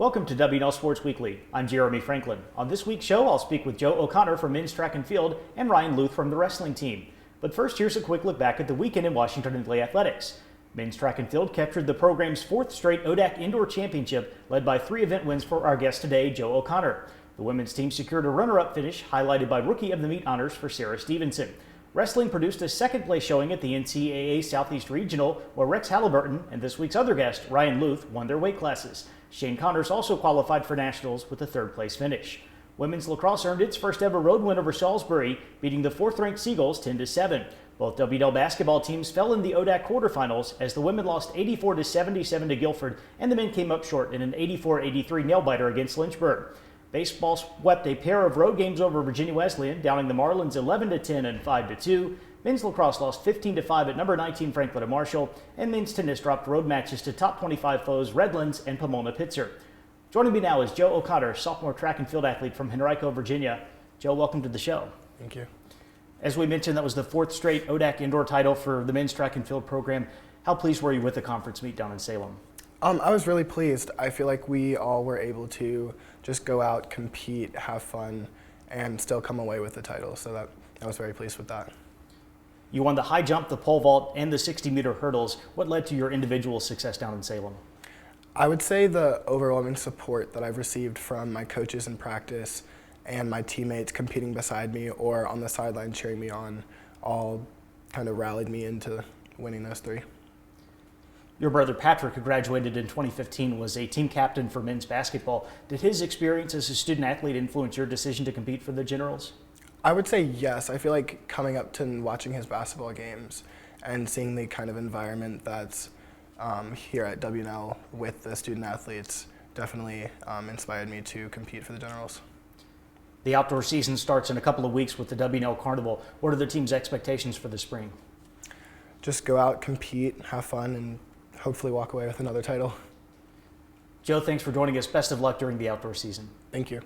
Welcome to WNL Sports Weekly. I'm Jeremy Franklin. On this week's show, I'll speak with Joe O'Connor from men's track and field and Ryan Luth from the wrestling team. But first, here's a quick look back at the weekend in Washington Indley athletics. Men's track and field captured the program's fourth straight ODAC Indoor Championship, led by 3 event wins for our guest today, Joe O'Connor. The women's team secured a runner-up finish, highlighted by Rookie of the Meet honors for Sarah Stevenson. Wrestling produced a second-place showing at the NCAA Southeast Regional, where Rex Halliburton and this week's other guest, Ryan Luth, won their weight classes. Shane Connors also qualified for nationals with a third-place finish. Women's lacrosse earned its first-ever road win over Salisbury, beating the fourth-ranked Seagulls 10-7. Both WNL basketball teams fell in the ODAC quarterfinals as the women lost 84-77 to Guilford, and the men came up short in an 84-83 nail-biter against Lynchburg. Baseball swept a pair of road games over Virginia Wesleyan, downing the Marlins 11-10 and 5-2. Men's lacrosse lost 15-5 at number 19 Franklin and Marshall, and men's tennis dropped road matches to top 25 foes Redlands and Pomona Pitzer. Joining me now is Joe O'Connor, sophomore track and field athlete from Henrico, Virginia. Joe, welcome to the show. Thank you. As we mentioned, that was the fourth straight ODAC indoor title for the men's track and field program. How pleased were you with the conference meet down in Salem? I was really pleased. I feel like we all were able to just go out, compete, have fun, and still come away with the title. So I was very pleased with that. You won the high jump, the pole vault, and the 60-meter hurdles. What led to your individual success down in Salem? I would say the overwhelming support that I've received from my coaches in practice and my teammates competing beside me or on the sideline cheering me on all kind of rallied me into winning those 3. Your brother Patrick, who graduated in 2015, was a team captain for men's basketball. Did his experience as a student athlete influence your decision to compete for the Generals? I would say yes. I feel like coming up to watching his basketball games and seeing the kind of environment that's here at WNL with the student athletes definitely inspired me to compete for the Generals. The outdoor season starts in a couple of weeks with the WNL Carnival. What are the team's expectations for the spring? Just go out, compete, have fun, and hopefully walk away with another title. Joe, thanks for joining us. Best of luck during the outdoor season. Thank you.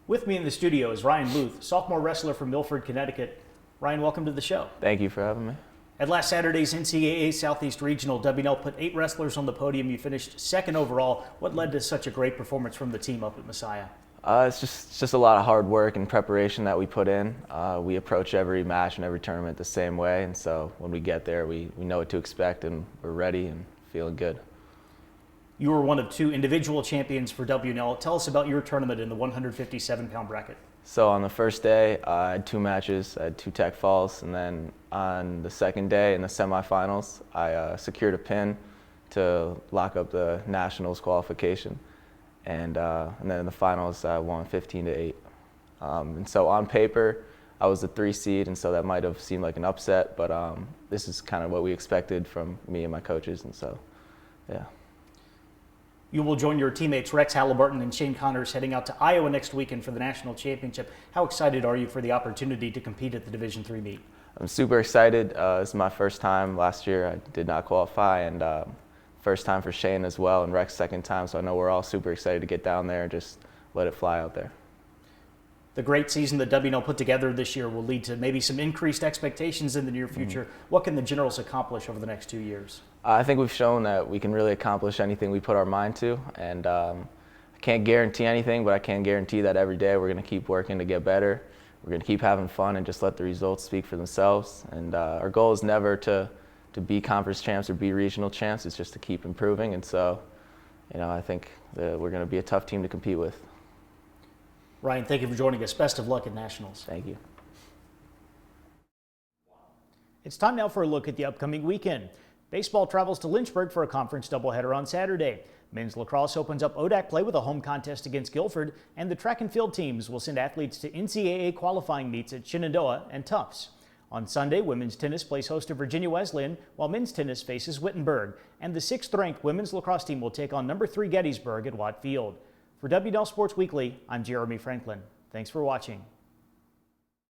With me in the studio is Ryan Luth, sophomore wrestler from Milford, Connecticut. Ryan, welcome to the show. Thank you for having me. At last Saturday's NCAA Southeast Regional, WNL put 8 wrestlers on the podium. You finished second overall. What led to such a great performance from the team up at Messiah? It's just a lot of hard work and preparation that we put in. We approach every match and every tournament the same way, and so when we get there, we know what to expect, and we're ready and feeling good. You were one of 2 individual champions for WNL. Tell us about your tournament in the 157-pound bracket. So on the first day, I had 2 matches. I had 2 tech falls, and then on the second day in the semifinals, I secured a pin to lock up the nationals qualification. And then in the finals, I won 15-8. And so on paper, I was the 3 seed, and so that might have seemed like an upset, but this is kind of what we expected from me and my coaches, and so, yeah. You will join your teammates Rex Halliburton and Shane Connors heading out to Iowa next weekend for the national championship. How excited are you for the opportunity to compete at the Division III meet? I'm super excited. This is my first time. Last year I did not qualify, and first time for Shane as well, and Rex second time, so I know we're all super excited to get down there and just let it fly out there. The great season that WNL put together this year will lead to maybe some increased expectations in the near future. What can the Generals accomplish over the next 2 years? I think we've shown that we can really accomplish anything we put our mind to, and I can't guarantee anything, but I can guarantee that every day we're going to keep working to get better. We're going to keep having fun and just let the results speak for themselves. And our goal is never to be conference champs or be regional champs. It's just to keep improving, and so I think that we're going to be a tough team to compete with. Ryan, thank you for joining us. Best of luck at Nationals. Thank you. It's time now for a look at the upcoming weekend. Baseball travels to Lynchburg for a conference doubleheader on Saturday. Men's lacrosse opens up ODAC play with a home contest against Guilford, and the track and field teams will send athletes to NCAA qualifying meets at Shenandoah and Tufts. On Sunday, women's tennis plays host to Virginia Wesleyan, while men's tennis faces Wittenberg, and the 6th-ranked women's lacrosse team will take on number 3 Gettysburg at Watt Field. For WNL Sports Weekly, I'm Jeremy Franklin. Thanks for watching.